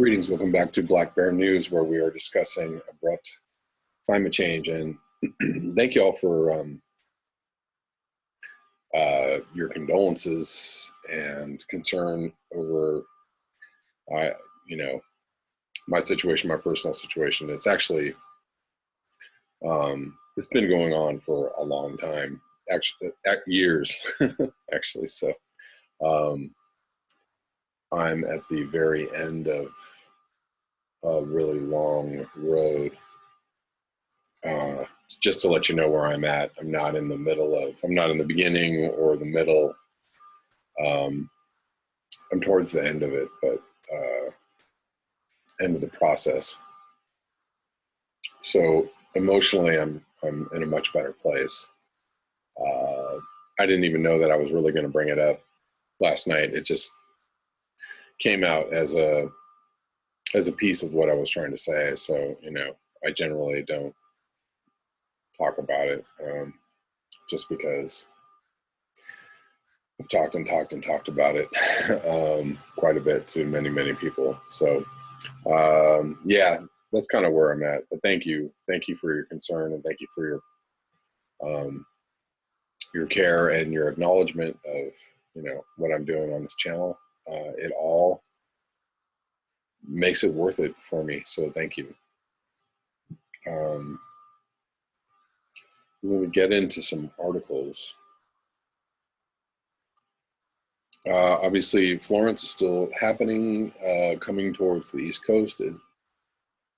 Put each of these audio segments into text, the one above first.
Greetings, welcome back to Black Bear News, where we are discussing abrupt climate change. And thank you all for your condolences and concern over, my situation, my personal situation. It's actually, it's been going on for a long time, actually, years, actually. So I'm at the very end of a really long road. Just to let you know where I'm at, I'm not in the beginning or the middle. I'm towards the end of it, but end of the process. So emotionally, I'm in a much better place. I didn't even know that I was really going to bring it up last night. It just came out as a piece of what I was trying to say. So, I generally don't talk about it, just because I've talked about it quite a bit to many people. So, yeah, that's kind of where I'm at. But thank you for your concern, and thank you for your care and your acknowledgement of what I'm doing on this channel. It all makes it worth it for me. So thank you. We would get into some articles. Obviously, Florence is still happening, coming towards the East Coast.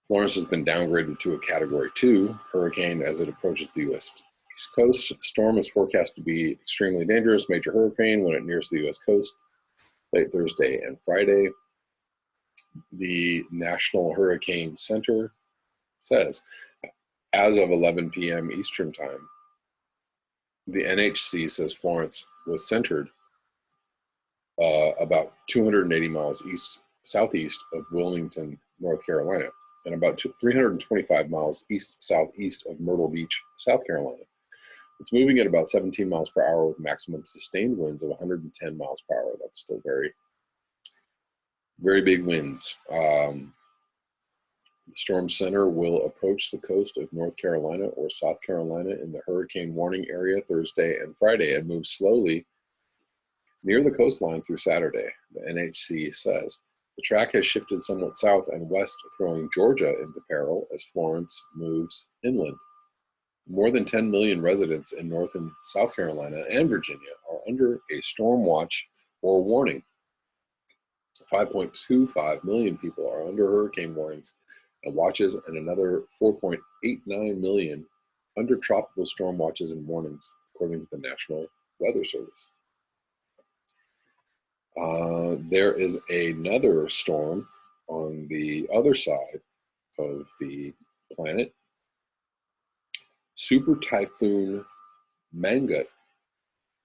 Florence has been downgraded to a Category 2 hurricane as it approaches the U.S. East Coast. Storm is forecast to be extremely dangerous major hurricane when it nears the U.S. coast late Thursday and Friday. The National Hurricane Center says, as of 11 p.m. Eastern Time, the NHC says Florence was centered about 280 miles southeast of Wilmington, North Carolina, and about 325 miles east-southeast of Myrtle Beach, South Carolina. It's moving at about 17 miles per hour with maximum sustained winds of 110 miles per hour. That's still very, very big winds. The storm center will approach the coast of North Carolina or South Carolina in the hurricane warning area Thursday and Friday and move slowly near the coastline through Saturday, the NHC says. The track has shifted somewhat south and west, throwing Georgia into peril as Florence moves inland. More than 10 million residents in North and South Carolina and Virginia are under a storm watch or warning. 5.25 million people are under hurricane warnings and watches, and another 4.89 million under tropical storm watches and warnings, according to the National Weather Service. There is another storm on the other side of the planet. Super Typhoon Mangkhut,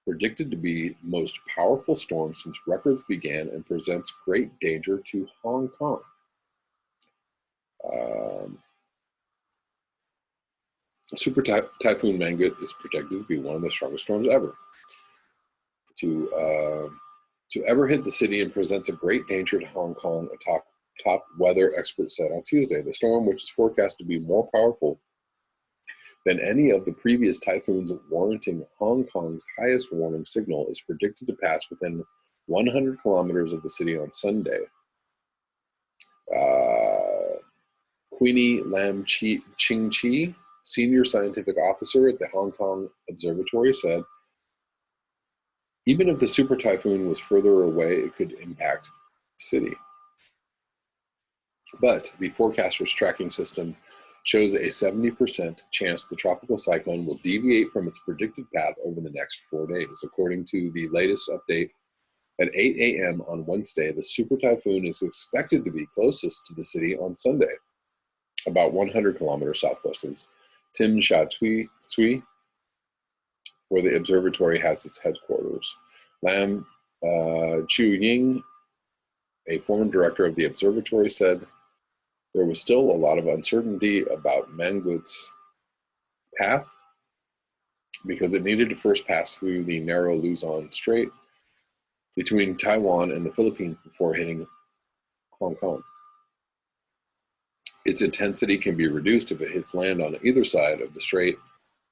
predicted to be most powerful storm since records began and presents great danger to Hong Kong. Super Typhoon Mangkhut is projected to be one of the strongest storms ever to ever hit the city and presents a great danger to Hong Kong, a top weather expert said on Tuesday. The storm, which is forecast to be more powerful than any of the previous typhoons warranting Hong Kong's highest warning signal, is predicted to pass within 100 kilometers of the city on Sunday. Queenie Lam Ching Chi, senior scientific officer at the Hong Kong Observatory, said, even if the super typhoon was further away, it could impact the city. But the forecaster's tracking system shows a 70% chance the tropical cyclone will deviate from its predicted path over the next 4 days. According to the latest update at 8 a.m. on Wednesday, the super typhoon is expected to be closest to the city on Sunday, about 100 kilometers southwest of Tim Sha Tsui, where the observatory has its headquarters. Lam Chu Ying, a former director of the observatory, said there was still a lot of uncertainty about Mangkhut's path because it needed to first pass through the narrow Luzon Strait between Taiwan and the Philippines before hitting Hong Kong. Its intensity can be reduced if it hits land on either side of the strait.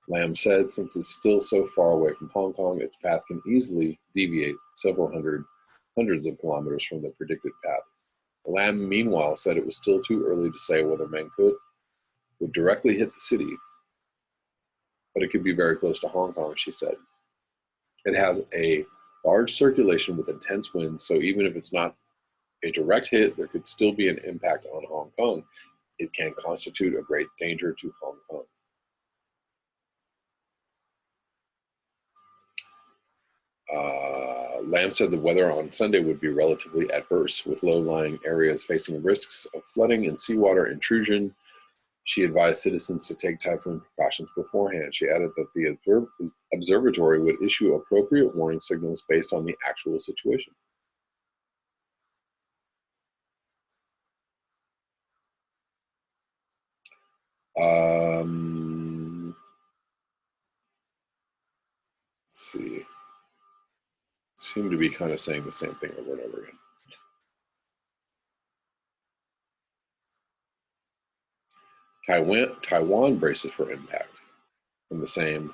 Lam said, since it's still so far away from Hong Kong, its path can easily deviate several hundreds of kilometers from the predicted path. Lam, meanwhile, said it was still too early to say whether Mangkhut would directly hit the city, but it could be very close to Hong Kong, she said. It has a large circulation with intense winds, so even if it's not a direct hit, there could still be an impact on Hong Kong. It can constitute a great danger to Hong Kong. Lam said the weather on Sunday would be relatively adverse, with low-lying areas facing risks of flooding and seawater intrusion. She advised citizens to take typhoon precautions beforehand. She added that the observatory would issue appropriate warning signals based on the actual situation. Let's see. Seem to be kind of saying the same thing over and over again. Taiwan braces for impact from the same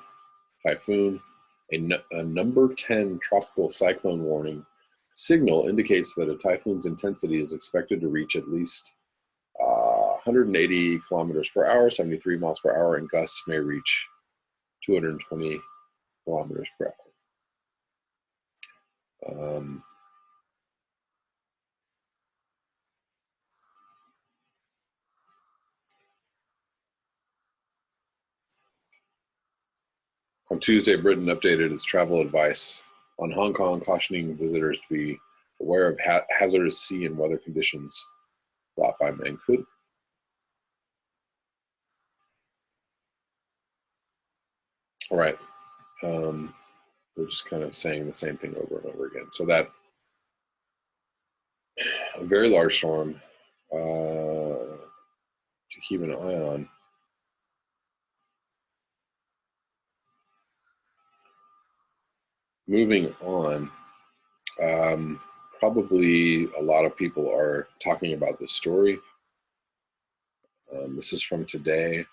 typhoon. A number 10 tropical cyclone warning signal indicates that a typhoon's intensity is expected to reach at least 180 kilometers per hour, 73 miles per hour, and gusts may reach 220 kilometers per hour. On Tuesday, Britain updated its travel advice on Hong Kong, cautioning visitors to be aware of hazardous sea and weather conditions brought by Mangkhut. All right. We're just kind of saying the same thing over and over again. So that a very large storm to keep an eye on. Moving on, probably a lot of people are talking about this story. This is from today.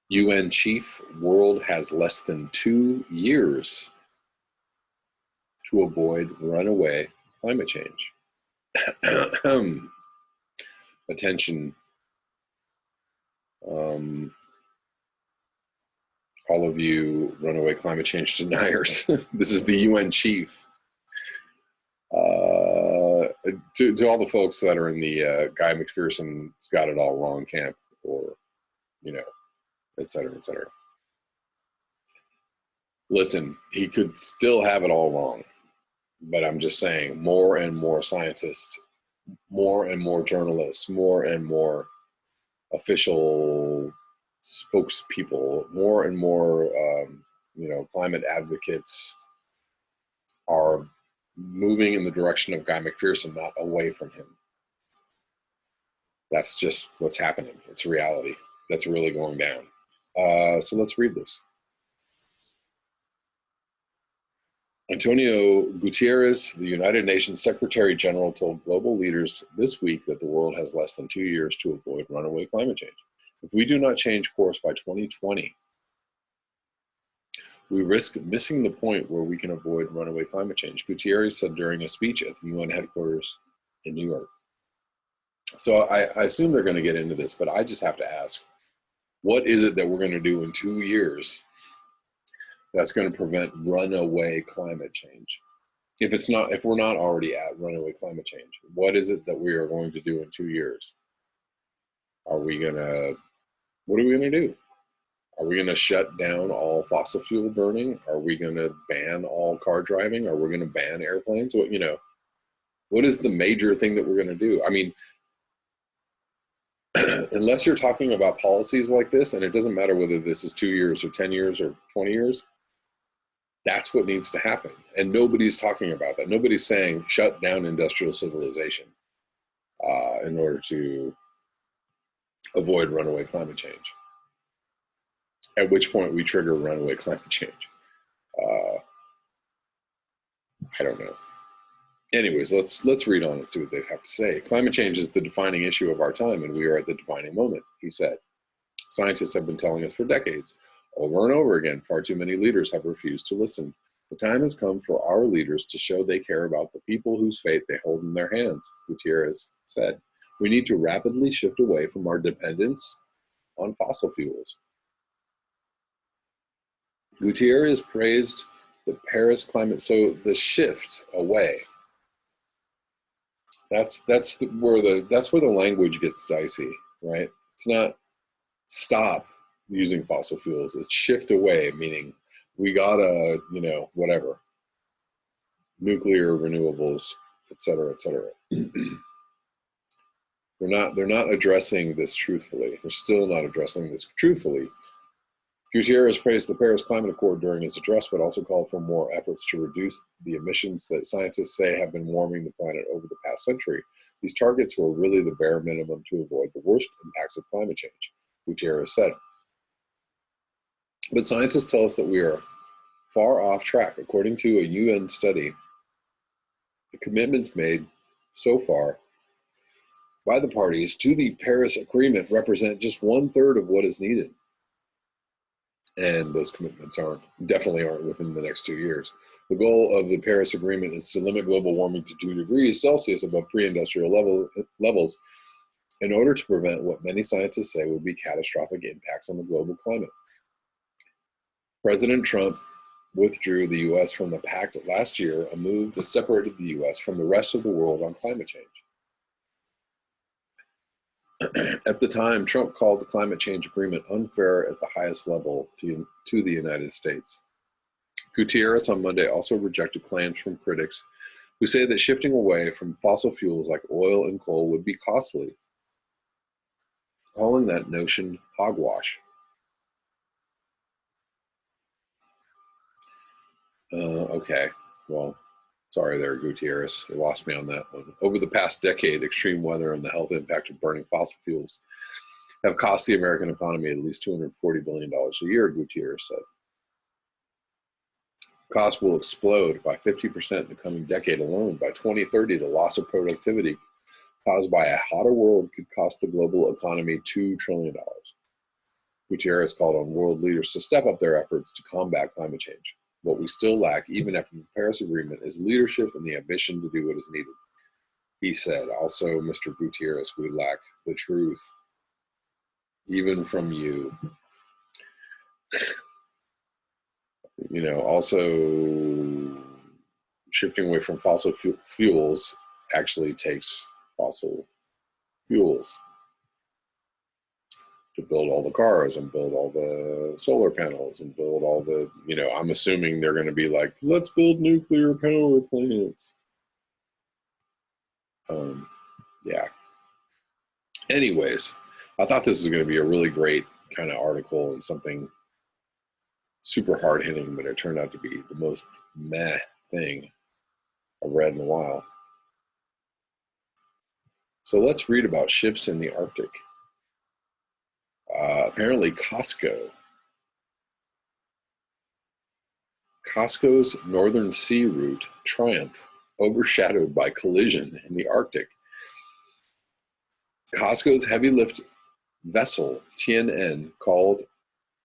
UN chief, world has less than 2 years to avoid runaway climate change. Attention, all of you runaway climate change deniers. This is the UN chief. To all the folks that are in the Guy McPherson's got it all wrong camp, or, you know, et cetera, et cetera. Listen, he could still have it all wrong, but I'm just saying more and more scientists, more and more journalists, more and more official spokespeople, more and more, climate advocates are moving in the direction of Guy McPherson, not away from him. That's just what's happening. It's reality. That's really going down. So let's read this. Antonio Guterres, the United Nations Secretary General, told global leaders this week that the world has less than 2 years to avoid runaway climate change. If we do not change course by 2020, we risk missing the point where we can avoid runaway climate change, Guterres said during a speech at the UN headquarters in New York. So I assume they're going to get into this, but I just have to ask, what is it that we're going to do in 2 years that's going to prevent runaway climate change? If we're not already at runaway climate change, what is it that we are going to do in 2 years? What are we going to do? Are we going to shut down all fossil fuel burning? Are we going to ban all car driving? Are we going to ban airplanes? What is the major thing that we're going to do? I mean, unless you're talking about policies like this, and it doesn't matter whether this is 2 years or 10 years or 20 years, that's what needs to happen. And nobody's talking about that. Nobody's saying shut down industrial civilization in order to avoid runaway climate change. At which point we trigger runaway climate change. I don't know. Anyways, let's read on and see what they have to say. Climate change is the defining issue of our time, and we are at the defining moment, he said. Scientists have been telling us for decades, over and over again. Far too many leaders have refused to listen. The time has come for our leaders to show they care about the people whose fate they hold in their hands, Gutierrez said. We need to rapidly shift away from our dependence on fossil fuels. Gutierrez praised the Paris climate, so the shift away. That's where the language gets dicey, right? It's not stop using fossil fuels. It's shift away, meaning we gotta, whatever, nuclear, renewables, et cetera, et cetera. They're not addressing this truthfully. They're still not addressing this truthfully. Gutierrez praised the Paris Climate Accord during his address, but also called for more efforts to reduce the emissions that scientists say have been warming the planet over the past century. These targets were really the bare minimum to avoid the worst impacts of climate change, Gutierrez said. But scientists tell us that we are far off track. According to a UN study, the commitments made so far by the parties to the Paris Agreement represent just 1/3 of what is needed. And those commitments definitely aren't within the next 2 years. The goal of the Paris Agreement is to limit global warming to 2 degrees Celsius above pre-industrial levels in order to prevent what many scientists say would be catastrophic impacts on the global climate. President Trump withdrew the U.S. from the pact last year, a move that separated the U.S. from the rest of the world on climate change. At the time, Trump called the climate change agreement unfair at the highest level to the United States. Gutierrez on Monday also rejected claims from critics who say that shifting away from fossil fuels like oil and coal would be costly, calling that notion hogwash. Okay, well, sorry there, Gutierrez. You lost me on that one. Over the past decade, extreme weather and the health impact of burning fossil fuels have cost the American economy at least $240 billion a year, Gutierrez said. Costs will explode by 50% in the coming decade alone. By 2030, the loss of productivity caused by a hotter world could cost the global economy $2 trillion. Gutierrez called on world leaders to step up their efforts to combat climate change. What we still lack, even after the Paris Agreement, is leadership and the ambition to do what is needed. He said, also, Mr. Gutierrez, we lack the truth, even from you. Also shifting away from fossil fuels actually takes fossil fuels to build all the cars and build all the solar panels and build all the, I'm assuming they're going to be like, let's build nuclear power plants. Yeah. Anyways, I thought this was going to be a really great kind of article and something super hard hitting, but it turned out to be the most meh thing I've read in a while. So let's read about ships in the Arctic. Apparently Cosco's Northern Sea route triumph overshadowed by collision in the Arctic. Cosco's heavy lift vessel TNN called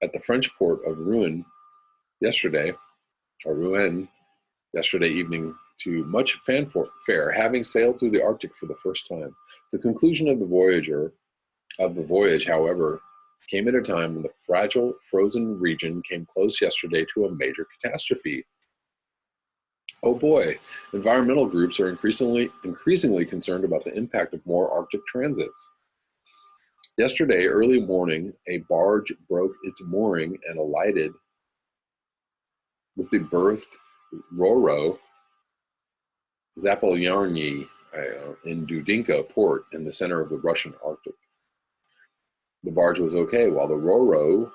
at the French port of Rouen yesterday evening to much fanfare, having sailed through the Arctic for the first time. The conclusion of the voyage, however, came at a time when the fragile, frozen region came close yesterday to a major catastrophe. Oh boy, environmental groups are increasingly concerned about the impact of more Arctic transits. Yesterday, early morning, a barge broke its mooring and alighted with the berthed Ro-Ro Zapolyarny in Dudinka port in the center of the Russian Arctic. The barge was okay, while the Ro-Ro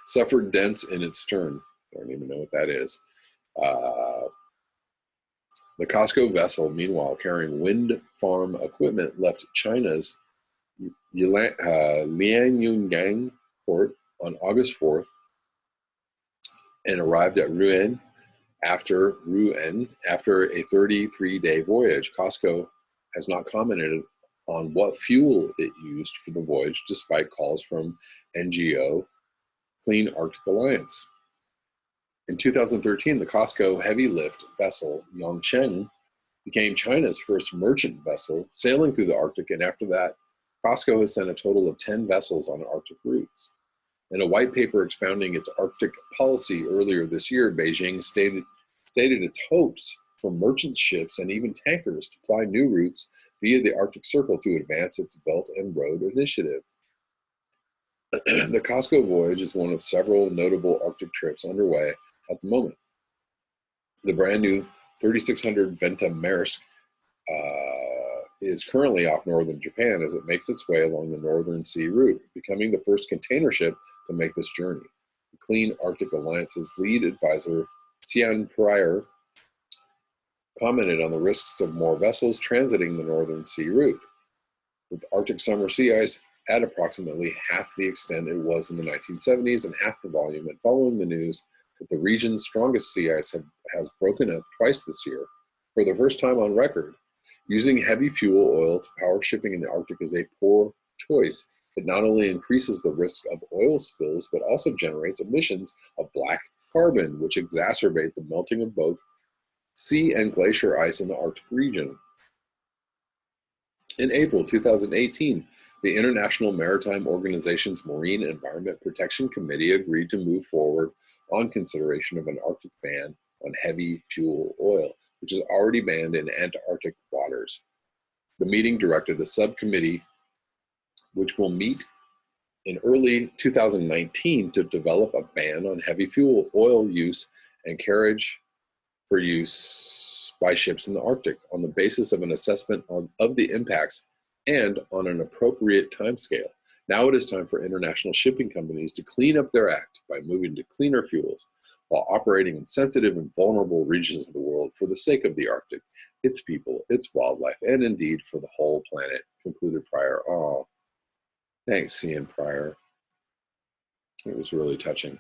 suffered dents in its stern. I don't even know what that is. The Cosco vessel, meanwhile, carrying wind farm equipment, left China's Lianyungang port on August 4th and arrived at Rouen After after a 33-day voyage, Cosco has not commented on what fuel it used for the voyage, despite calls from NGO Clean Arctic Alliance. In 2013, the Cosco heavy lift vessel Yongcheng became China's first merchant vessel sailing through the Arctic, and after that, Cosco has sent a total of 10 vessels on Arctic routes. In a white paper expounding its Arctic policy earlier this year, Beijing stated its hopes for merchant ships and even tankers to ply new routes via the Arctic Circle to advance its Belt and Road Initiative. The Cosco voyage is one of several notable Arctic trips underway at the moment. The brand new 3600 Venta Maersk is currently off northern Japan as it makes its way along the Northern Sea route, becoming the first container ship to make this journey. The Clean Arctic Alliance's lead advisor, Xian Prior, commented on the risks of more vessels transiting the Northern Sea route. With Arctic summer sea ice at approximately half the extent it was in the 1970s and half the volume, and following the news that the region's strongest sea ice has broken up twice this year, for the first time on record, using heavy fuel oil to power shipping in the Arctic is a poor choice. It not only increases the risk of oil spills, but also generates emissions of black carbon, which exacerbate the melting of both sea and glacier ice in the Arctic region. In April 2018, the International Maritime Organization's Marine Environment Protection Committee agreed to move forward on consideration of an Arctic ban on heavy fuel oil, which is already banned in Antarctic waters. The meeting directed a subcommittee which will meet in early 2019 to develop a ban on heavy fuel oil use and carriage for use by ships in the Arctic on the basis of an assessment of the impacts and on an appropriate timescale. Now it is time for international shipping companies to clean up their act by moving to cleaner fuels while operating in sensitive and vulnerable regions of the world for the sake of the Arctic, its people, its wildlife, and indeed for the whole planet, concluded Pryor. Oh, thanks, Ian Pryor. It was really touching.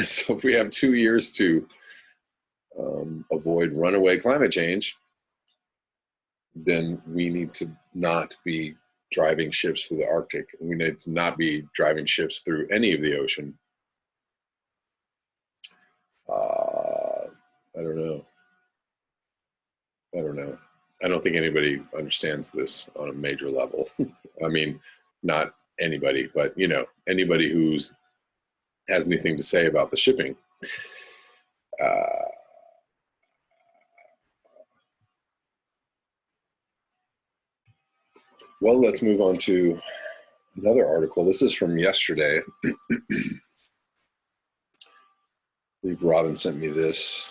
So if we have 2 years to avoid runaway climate change, then we need to not be driving ships through the Arctic. We need to not be driving ships through any of the ocean. I don't know. I don't think anybody understands this on a major level. I mean, not anybody, but anybody who's has anything to say about the shipping. Well, let's move on to another article. This is from yesterday. I believe Robin sent me this.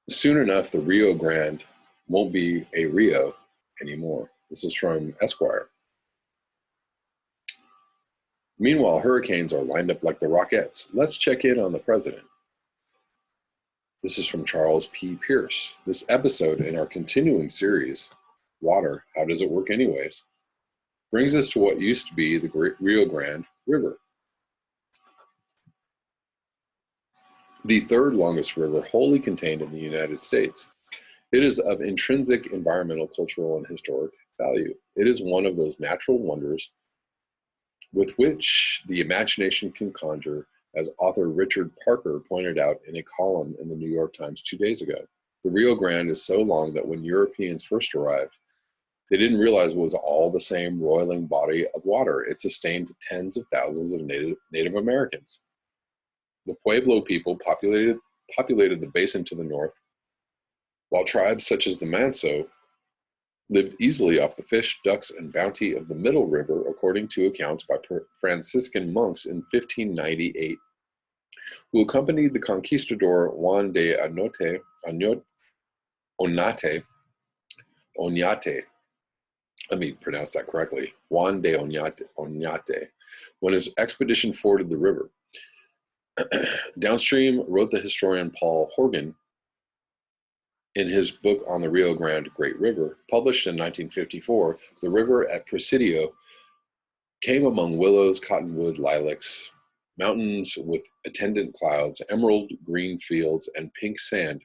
Soon enough, the Rio Grande won't be a Rio anymore. This is from Esquire. Meanwhile, hurricanes are lined up like the Rockettes. Let's check in on the president. This is from Charles P. Pierce. This episode in our continuing series, Water, How Does It Work Anyways?, brings us to what used to be the Great Rio Grande River, the third longest river wholly contained in the United States. It is of intrinsic environmental, cultural, and historic value. It is one of those natural wonders with which the imagination can conjure, as author Richard Parker pointed out in a column in the New York Times 2 days ago. The Rio Grande is so long that when Europeans first arrived, they didn't realize it was all the same roiling body of water. It sustained tens of thousands of Native Americans. The Pueblo people populated the basin to the north, while tribes such as the Manso lived easily off the fish, ducks, and bounty of the Middle River, according to accounts by Franciscan monks in 1598, who accompanied the conquistador Juan de Oñate, let me pronounce that correctly, Juan de Oñate, when his expedition forded the river. Downstream, wrote the historian Paul Horgan in his book on the Rio Grande Great River, published in 1954, the river at Presidio came among willows, cottonwood, lilacs, mountains with attendant clouds, emerald green fields, and pink sand,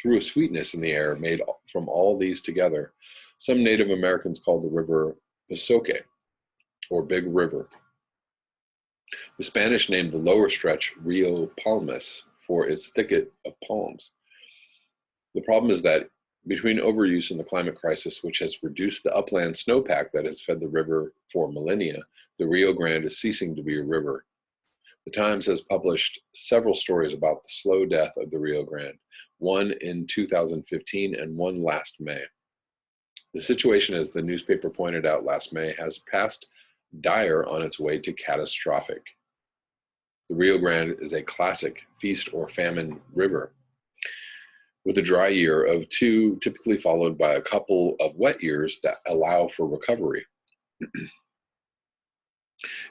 threw a sweetness in the air made from all these together. Some Native Americans called the river Pasoque, or Big River. The Spanish named the lower stretch Rio Palmas for its thicket of palms. The problem is that between overuse and the climate crisis, which has reduced the upland snowpack that has fed the river for millennia, the Rio Grande is ceasing to be a river. The Times has published several stories about the slow death of the Rio Grande, one in 2015 and one last May. The situation, as the newspaper pointed out last May, has passed dire on its way to catastrophic. The Rio Grande is a classic feast or famine river, with a dry year of 2, typically followed by a couple of wet years that allow for recovery.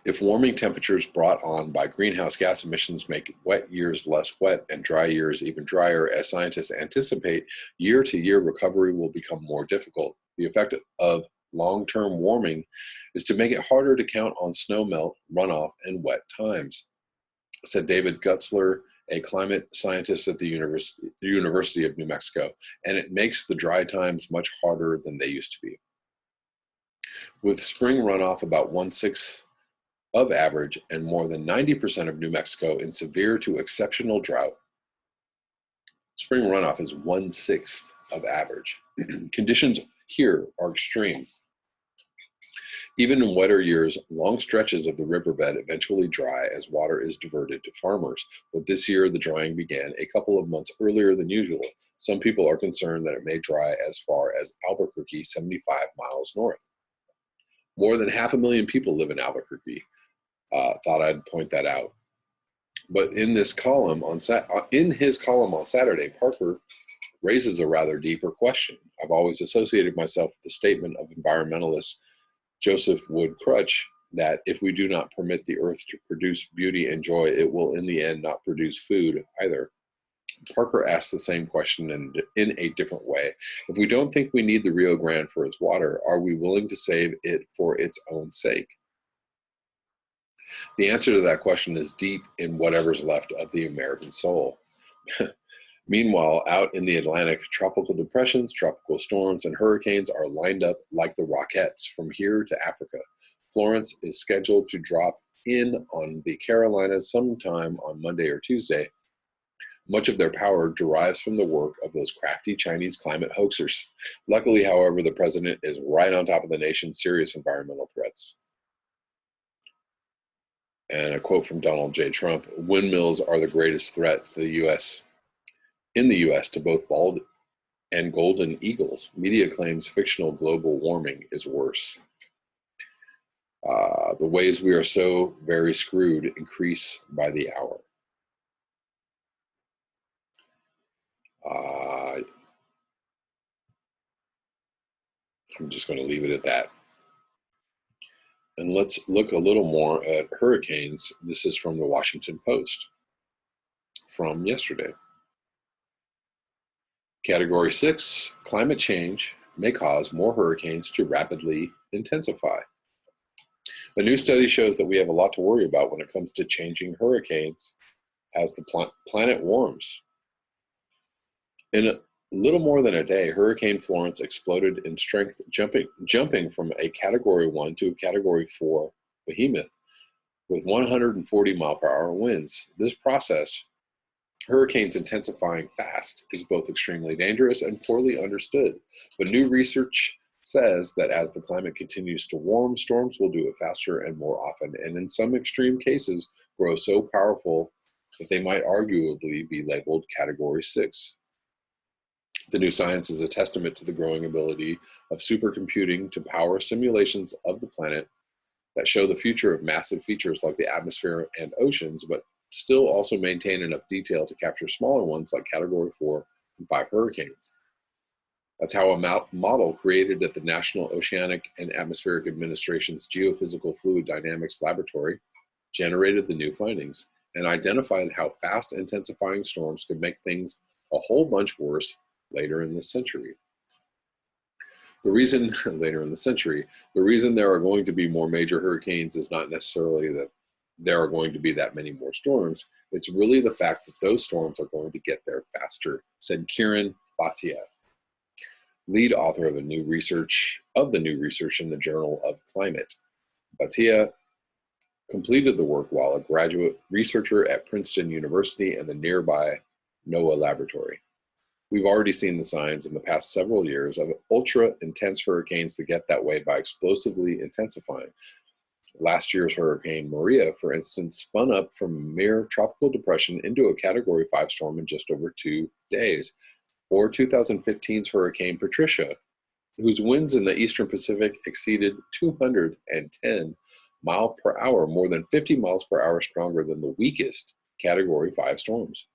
If warming temperatures brought on by greenhouse gas emissions make wet years less wet and dry years even drier, as scientists anticipate, year-to-year recovery will become more difficult. The effect of long-term warming is to make it harder to count on snow melt, runoff, and wet times, said David Kunstler, a climate scientist at the University of New Mexico, and it makes the dry times much harder than they used to be. With spring runoff about 1/6 of average and more than 90% of New Mexico in severe to exceptional drought, spring runoff is 1/6 of average. Conditions here are extreme. Even in wetter years, long stretches of the riverbed eventually dry as water is diverted to farmers. But this year, the drying began a couple of months earlier than usual. Some people are concerned that it may dry as far as Albuquerque, 75 miles north. More than 500,000 people live in Albuquerque. Thought I'd point that out. But in his column on Saturday, Parker raises a rather deeper question. I've always associated myself with the statement of environmentalist Joseph Wood Crutch that if we do not permit the earth to produce beauty and joy, it will in the end not produce food either. Parker asks the same question in a different way. If we don't think we need the Rio Grande for its water, are we willing to save it for its own sake? The answer to that question is deep in whatever's left of the American soul. Meanwhile, out in the Atlantic, tropical depressions, tropical storms, and hurricanes are lined up like the Rockettes from here to Africa. Florence is scheduled to drop in on the Carolinas sometime on Monday or Tuesday. Much of their power derives from the work of those crafty Chinese climate hoaxers. Luckily, however, the president is right on top of the nation's serious environmental threats. And a quote from Donald J. Trump: "Windmills are the greatest threat to the U.S. in the U.S. to both bald and golden eagles. Media claims fictional global warming is worse. The ways we are so very screwed increase by the hour." I'm just going to leave it at that. And let's look a little more at hurricanes. This is from the Washington Post from yesterday. Category 6, climate change may cause more hurricanes to rapidly intensify. A new study shows that we have a lot to worry about when it comes to changing hurricanes as the planet warms. In a little more than a day, Hurricane Florence exploded in strength, jumping from a Category 1 to a Category 4 behemoth with 140 mile-per-hour winds. This process, hurricanes intensifying fast, is both extremely dangerous and poorly understood. But new research says that as the climate continues to warm, storms will do it faster and more often, and in some extreme cases grow so powerful that they might arguably be labeled Category 6. The new science is a testament to the growing ability of supercomputing to power simulations of the planet that show the future of massive features like the atmosphere and oceans, but still also maintain enough detail to capture smaller ones like Category 4 and 5 hurricanes. That's how a model created at the National Oceanic and Atmospheric Administration's Geophysical Fluid Dynamics Laboratory generated the new findings and identified how fast intensifying storms could make things a whole bunch worse later in this century. The reason, later in the century, the reason there are going to be more major hurricanes is not necessarily that there are going to be that many more storms. It's really the fact that those storms are going to get there faster, said Kiran Bhatia, lead author of the new research in the Journal of Climate. Bhatia completed the work while a graduate researcher at Princeton University and the nearby NOAA laboratory. We've already seen the signs in the past several years of ultra-intense hurricanes that get that way by explosively intensifying. Last year's Hurricane Maria, for instance, spun up from a mere tropical depression into a Category 5 storm in just over 2 days. Or 2015's Hurricane Patricia, whose winds in the eastern Pacific exceeded 210 miles per hour, more than 50 miles per hour stronger than the weakest Category 5 storms.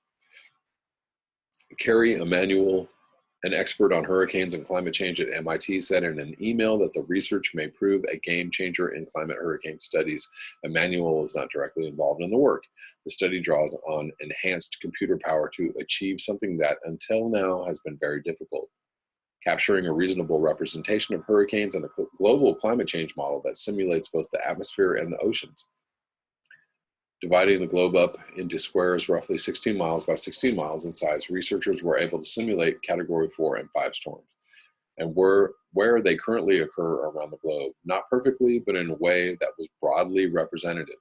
Carrie Emanuel, an expert on hurricanes and climate change at MIT, said in an email that the research may prove a game changer in climate hurricane studies. Emanuel was not directly involved in the work. The study draws on enhanced computer power to achieve something that until now has been very difficult: capturing a reasonable representation of hurricanes and a global climate change model that simulates both the atmosphere and the oceans. Dividing the globe up into squares roughly 16 miles by 16 miles in size, researchers were able to simulate Category 4 and 5 storms, and where they currently occur around the globe, not perfectly, but in a way that was broadly representative.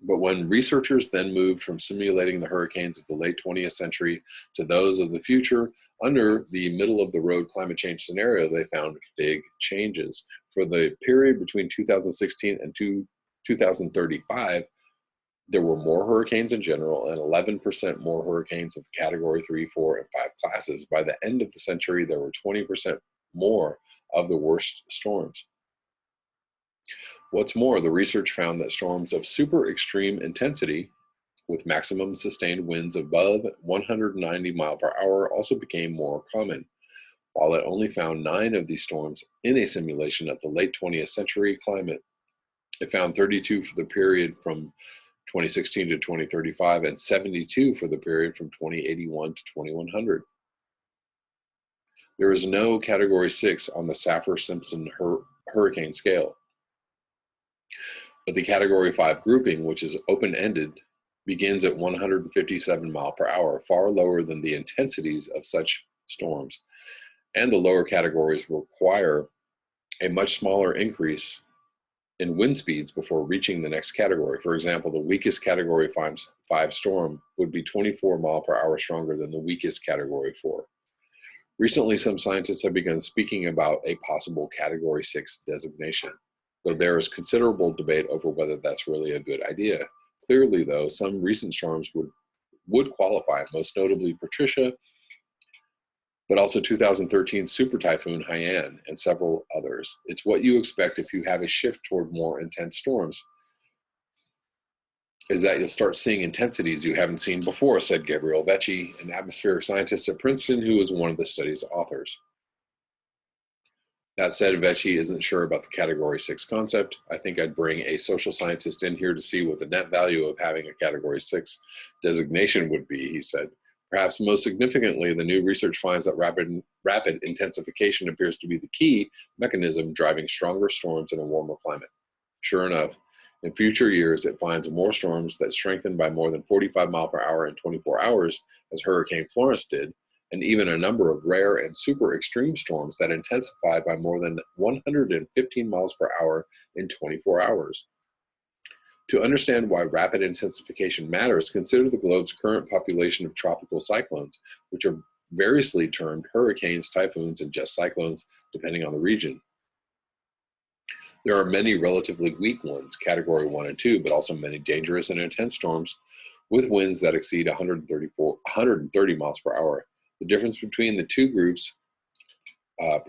But when researchers then moved from simulating the hurricanes of the late 20th century to those of the future under the middle-of-the-road climate change scenario, they found big changes. For the period between 2016 and 2035, there were more hurricanes in general and 11% more hurricanes of the Category 3, 4, and 5 classes. By the end of the century, there were 20% more of the worst storms. What's more, the research found that storms of super extreme intensity with maximum sustained winds above 190 miles per hour also became more common. While it only found 9 of these storms in a simulation of the late 20th century climate, it found 32 for the period from 2016 to 2035 and 72 for the period from 2081 to 2100. There is no Category 6 on the Saffir-Simpson hurricane scale, but the Category 5 grouping, which is open-ended, begins at 157 miles per hour, far lower than the intensities of such storms, and the lower categories require a much smaller increase in wind speeds before reaching the next category. For example, the weakest Category 5 storm would be 24 miles per hour stronger than the weakest Category 4. Recently, some scientists have begun speaking about a possible Category 6 designation, though there is considerable debate over whether that's really a good idea. Clearly, though, some recent storms would qualify, most notably Patricia, but also 2013 Super Typhoon Haiyan and several others. It's what you expect if you have a shift toward more intense storms, is that you'll start seeing intensities you haven't seen before, said Gabriel Vecchi, an atmospheric scientist at Princeton who was one of the study's authors. That said, Vecchi isn't sure about the Category 6 concept. I think I'd bring a social scientist in here to see what the net value of having a Category 6 designation would be, he said. Perhaps most significantly, the new research finds that rapid intensification appears to be the key mechanism driving stronger storms in a warmer climate. Sure enough, in future years, it finds more storms that strengthen by more than 45 miles per hour in 24 hours, as Hurricane Florence did, and even a number of rare and super extreme storms that intensify by more than 115 miles per hour in 24 hours. To understand why rapid intensification matters, consider the globe's current population of tropical cyclones, which are variously termed hurricanes, typhoons, and just cyclones, depending on the region. There are many relatively weak ones, Category 1 and 2, but also many dangerous and intense storms with winds that exceed 130 miles per hour. The difference between the two groups,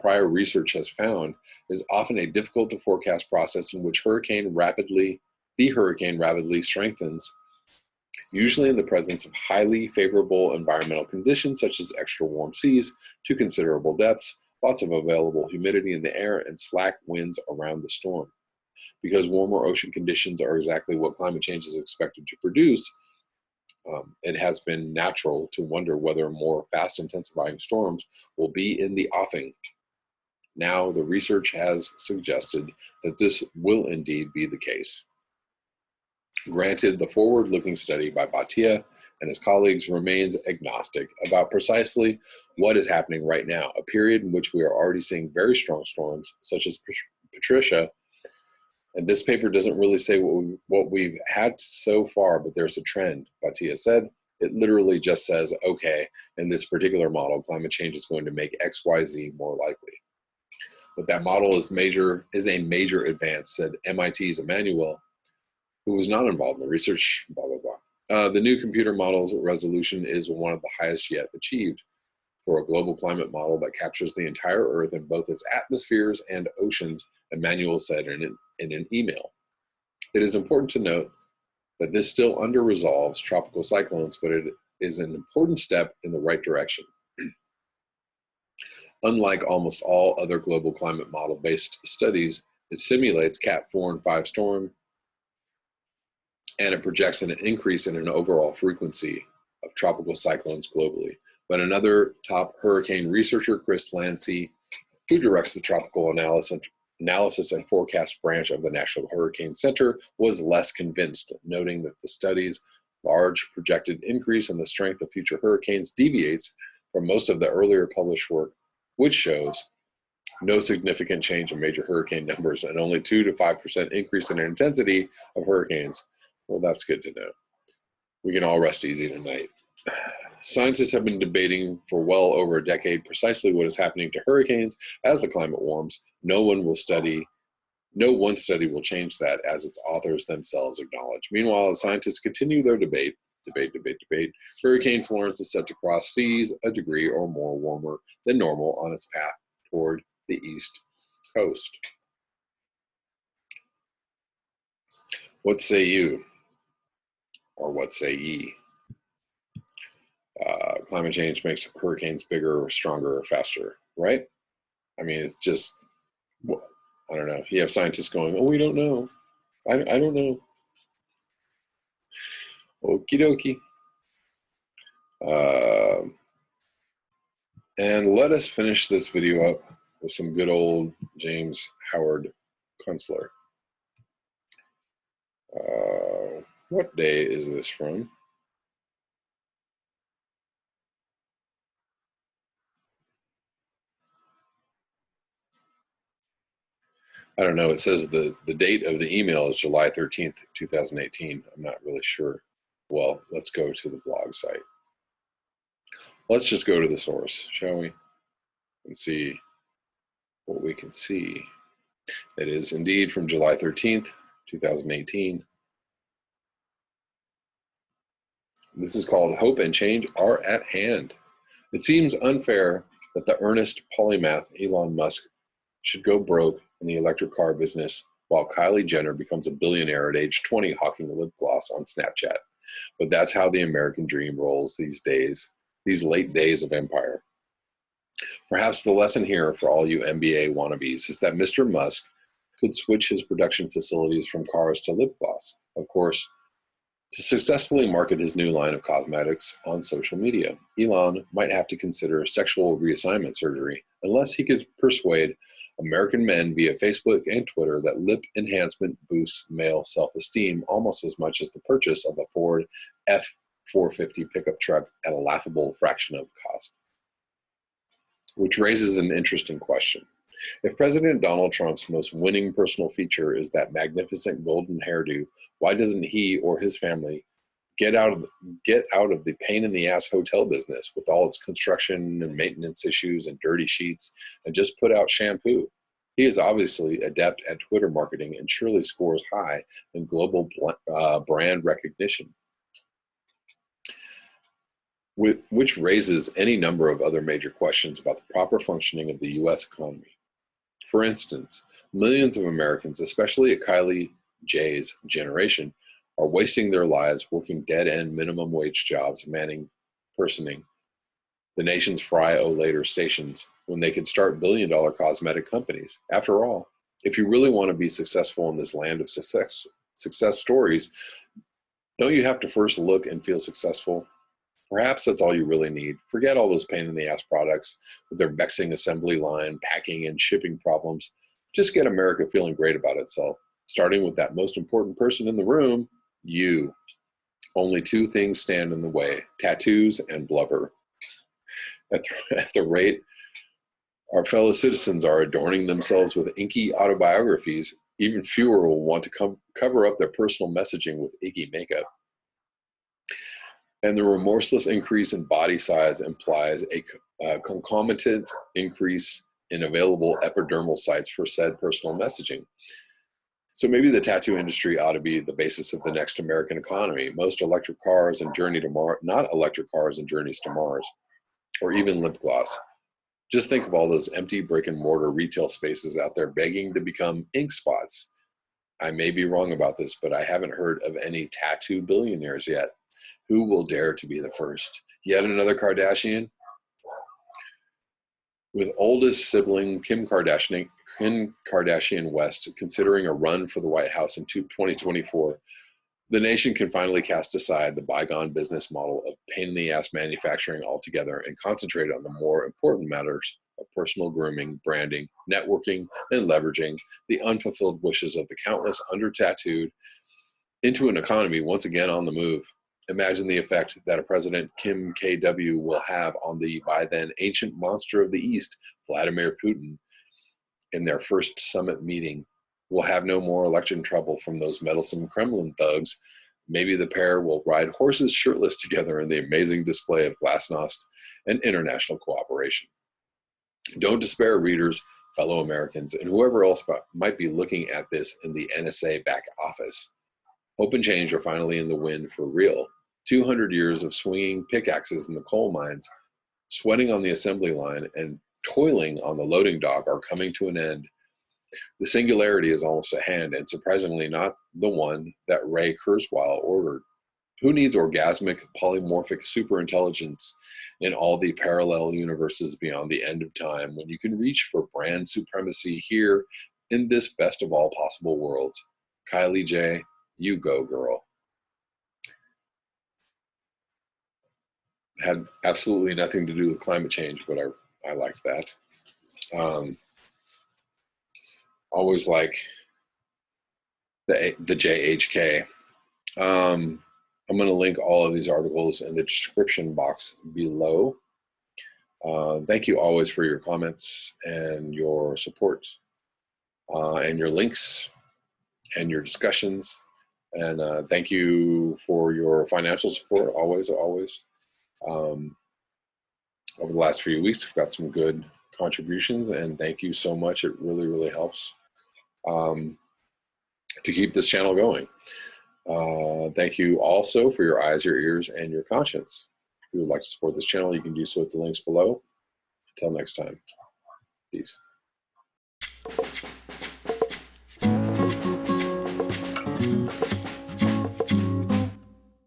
prior research has found, is often a difficult to forecast process in which the hurricane rapidly strengthens, usually in the presence of highly favorable environmental conditions such as extra warm seas to considerable depths, lots of available humidity in the air, and slack winds around the storm. Because warmer ocean conditions are exactly what climate change is expected to produce, it has been natural to wonder whether more fast intensifying storms will be in the offing. Now, the research has suggested that this will indeed be the case. Granted, the forward-looking study by Bhatia and his colleagues remains agnostic about precisely what is happening right now, a period in which we are already seeing very strong storms, such as Patricia. And this paper doesn't really say what we've had so far, but there's a trend, Bhatia said. It literally just says, okay, in this particular model, climate change is going to make X, Y, Z more likely. But that model is a major advance, said MIT's Emmanuel, who was not involved in the research, blah, blah, blah. The new computer model's resolution is one of the highest yet achieved for a global climate model that captures the entire Earth in both its atmospheres and oceans, Emmanuel said in an email. It is important to note that this still under-resolves tropical cyclones, but it is an important step in the right direction. Unlike almost all other global climate model-based studies, it simulates Cat 4 and 5 storm, and it projects an increase in an overall frequency of tropical cyclones globally. But another top hurricane researcher, Chris Lancy, who directs the tropical analysis and forecast branch of the National Hurricane Center, was less convinced, noting that the study's large projected increase in the strength of future hurricanes deviates from most of the earlier published work, which shows no significant change in major hurricane numbers and only 2 to 5% increase in intensity of hurricanes. Well, that's good to know. We can all rest easy tonight. Scientists have been debating for well over a decade precisely what is happening to hurricanes as the climate warms. No one study will change that, as its authors themselves acknowledge. Meanwhile, as scientists continue their debate, Hurricane Florence is set to cross seas a degree or more warmer than normal on its path toward the east coast. What say you? Or what say ye? Climate change makes hurricanes bigger or stronger or faster, right? I mean, it's just, well, I don't know. You have scientists going, oh, we don't know. I don't know. Okie dokie. And let us finish this video up with some good old James Howard Kunstler. What day is this from? I don't know. It says the date of the email is July 13th, 2018. I'm not really sure. Well, let's go to the blog site. Let's just go to the source, shall we? And see what we can see. It is indeed from July 13th, 2018. This is called Hope and Change Are at Hand. It seems unfair that the earnest polymath Elon Musk should go broke in the electric car business while Kylie Jenner becomes a billionaire at age 20 hawking lip gloss on Snapchat. But that's how the American dream rolls these days, these late days of empire. Perhaps the lesson here for all you MBA wannabes is that Mr. Musk could switch his production facilities from cars to lip gloss, of course, to successfully market his new line of cosmetics on social media. Elon might have to consider sexual reassignment surgery unless he could persuade American men via Facebook and Twitter that lip enhancement boosts male self-esteem almost as much as the purchase of a Ford F-450 pickup truck at a laughable fraction of the cost. Which raises an interesting question. If President Donald Trump's most winning personal feature is that magnificent golden hairdo, why doesn't he or his family get out of the pain-in-the-ass hotel business with all its construction and maintenance issues and dirty sheets and just put out shampoo? He is obviously adept at Twitter marketing and surely scores high in global brand recognition, which raises any number of other major questions about the proper functioning of the U.S. economy. For instance, millions of Americans, especially at Kylie J's generation, are wasting their lives working dead-end minimum wage jobs personing the nation's fry-o-later stations when they could start billion-dollar cosmetic companies. After all, if you really want to be successful in this land of success stories, don't you have to first look and feel successful? Perhaps that's all you really need. Forget all those pain in the ass products with their vexing assembly line, packing, and shipping problems. Just get America feeling great about itself, starting with that most important person in the room, you. Only two things stand in the way: tattoos and blubber. At the rate our fellow citizens are adorning themselves with inky autobiographies, even fewer will want to cover up their personal messaging with icky makeup. And the remorseless increase in body size implies a concomitant increase in available epidermal sites for said personal messaging. So maybe the tattoo industry ought to be the basis of the next American economy. Most electric cars and journey to Mars, not electric cars and journeys to Mars, or even lip gloss. Just think of all those empty brick and mortar retail spaces out there begging to become ink spots. I may be wrong about this, but I haven't heard of any tattoo billionaires yet. Who will dare to be the first? Yet another Kardashian? With oldest sibling Kim Kardashian West considering a run for the White House in 2024, the nation can finally cast aside the bygone business model of pain-in-the-ass manufacturing altogether and concentrate on the more important matters of personal grooming, branding, networking, and leveraging the unfulfilled wishes of the countless under-tattooed into an economy once again on the move. Imagine the effect that a President Kim KW will have on the by then ancient monster of the East, Vladimir Putin, in their first summit meeting. Will have no more election trouble from those meddlesome Kremlin thugs. Maybe the pair will ride horses shirtless together in the amazing display of glasnost and international cooperation. Don't despair, readers, fellow Americans, and whoever else might be looking at this in the NSA back office. Hope and change are finally in the wind for real. 200 years of swinging pickaxes in the coal mines, sweating on the assembly line, and toiling on the loading dock are coming to an end. The singularity is almost at hand, and surprisingly not the one that Ray Kurzweil ordered. Who needs orgasmic, polymorphic superintelligence in all the parallel universes beyond the end of time when you can reach for brand supremacy here in this best of all possible worlds? Kylie J., you go, girl. Had absolutely nothing to do with climate change, but I liked that. Always like the JHK. I'm going to link all of these articles in the description box below. Thank you always for your comments and your support and your links and your discussions. And thank you for your financial support, always. Over the last few weeks, we've got some good contributions, and thank you so much. It really, really helps to keep this channel going. Thank you also for your eyes, your ears, and your conscience. If you would like to support this channel, you can do so at the links below. Until next time, peace.